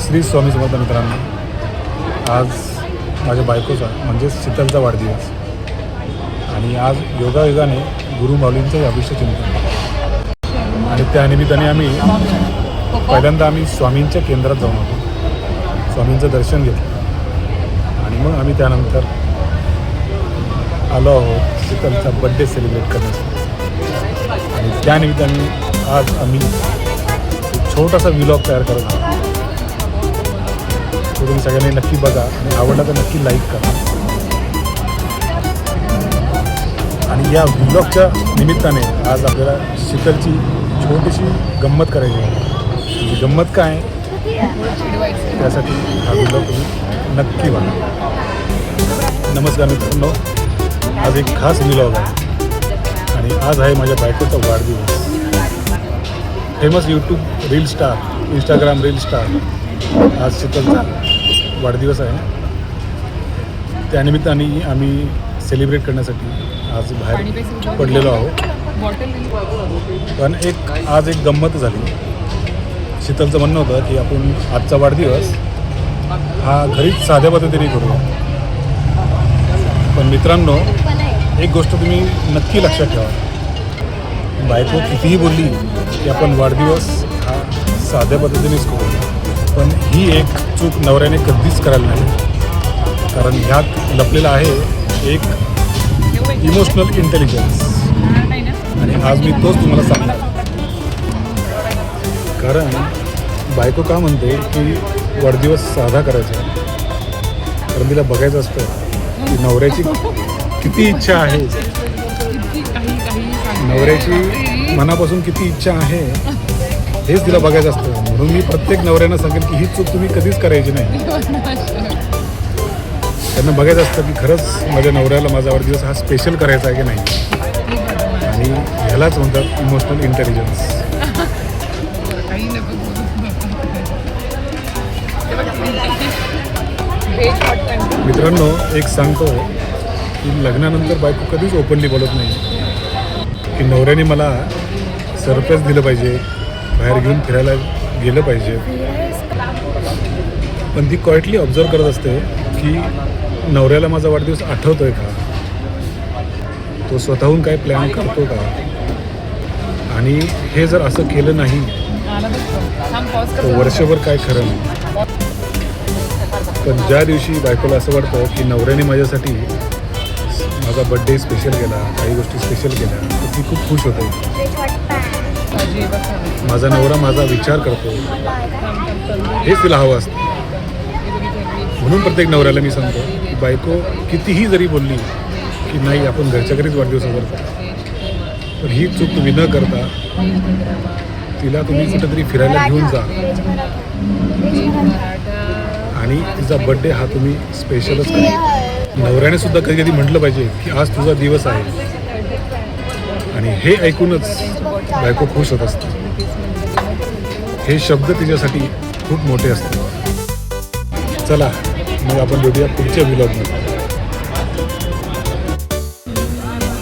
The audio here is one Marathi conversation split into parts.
श्री स्वामी समर्थ मित्रांनो, आज माझ्या बायकोचा म्हणजेच शीतलचा वाढदिवस आणि आज योगायोगाने गुरु माऊलींचंही अभिषेक चिंतन आणि त्यानिमित्ताने पहिल्यांदा आम्ही स्वामींच्या केंद्रात जाऊन आलो, स्वामींचं दर्शन घेतलं आणि मग आम्ही त्यानंतर आलो आहोत शीतलचा बड्डे सेलिब्रेट करण्यासाठी आणि त्यानिमित्ताने आज आम्ही एक छोटासा व्लॉग तयार करत आहोत. तो तुम्ही सगळ्यांनी नक्की बघा आणि आवडला तर नक्की लाईक करा. आणि या व्लॉगच्या निमित्ताने आज आपल्याला शीतलची छोटीशी गंमत करायची आहे. ही गंमत काय त्यासाठी हा व्लॉग तुम्ही नक्की बघा. नमस्कार मित्रांनो, आज एक खास व्लॉग आहे आणि आज आहे माझ्या बायकोचा वाढदिवस. Famous YouTube reel star, Instagram reel star आज शीतलचा वाढदिवस आहे. त्यानिमित्ताने आम्ही सेलिब्रेट करण्यासाठी आज बाहेर पडलेलो आहोत. पण आज एक गंमत झाली. शीतलचं म्हणणं होतं की आपण आजचा वाढदिवस हा घरीच साध्या पद्धतीने करूया. पण मित्रांनो, एक गोष्ट तुम्ही नक्की लक्षात ठेवा, बायको कितीही बोलली की आपण वाढदिवस हा साध्या पद्धतीनेच करू, पण ही एक चूक नवऱ्याने कधीच करायला नाही. कारण ह्यात लपलेला आहे एक इमोशनल इंटेलिजन्स आणि आज मी तोच तुम्हाला सांगणार. कारण बायको का म्हणते की वाढदिवस साधा करायचा, कारण तिला बघायचं असतं की नवऱ्याची किती इच्छा आहे, नवऱ्याची मनापासून किती इच्छा आहे हेच तिला बघायचं असतं. म्हणून मी प्रत्येक नवऱ्यांना सांगेल की ही चूक तुम्ही कधीच करायची नाही. त्यांना बघायचं असतं की खरंच माझ्या नवऱ्याला माझा वाढदिवस हा स्पेशल करायचा आहे की नाही. आणि ह्यालाच म्हणतात इमोशनल इंटेलिजन्स. मित्रांनो, एक सांगतो की लग्नानंतर बायको कधीच ओपनली बोलत नाही की नवऱ्याने मला सरप्राईज दिलं पाहिजे, बाहेर घेऊन फिरायला गेलं पाहिजे. पण ती क्वाइटली ऑब्झर्व करत असते की नवऱ्याला माझा वाढदिवस आठवतोय का, तो स्वतःहून काय प्लॅन करतो का. आणि हे जर असं केलं नाही तर वर्षभर काय खरं नाही. पण ज्या दिवशी बायकोला असं वाटतं की नवऱ्याने माझ्यासाठी माझा बड्डे स्पेशल केला, काही गोष्टी स्पेशल केल्या, तर ती खूप खुश होते. माझा नवरा माझा विचार करतो हेच तिला हवं असतं. म्हणून प्रत्येक नवऱ्याला मी सांगतो की बायको कितीही जरी बोलली की नाही आपण घरच्या घरीच वाढदिवस साजरा करतो, तर ही चूक तुम्ही न करता तिला तुम्ही कुठेतरी फिरायला घेऊन जा आणि तिचा बड्डे हा तुम्ही स्पेशलच करा. नवऱ्याने सुद्धा कधी कधी म्हटलं पाहिजे की आज तुझा दिवस आहे, आणि हे ऐकूनच बायको खुश होत असते. हे शब्द तिच्यासाठी खूप मोठे असतात. चला मग आपण भेटूया पुढच्या व्लॉगमध्ये.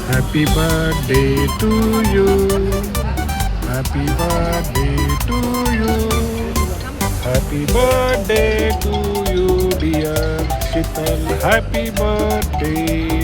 Happy birthday to you, happy birthday to you, happy birthday to you dear Sheetal, happy birthday.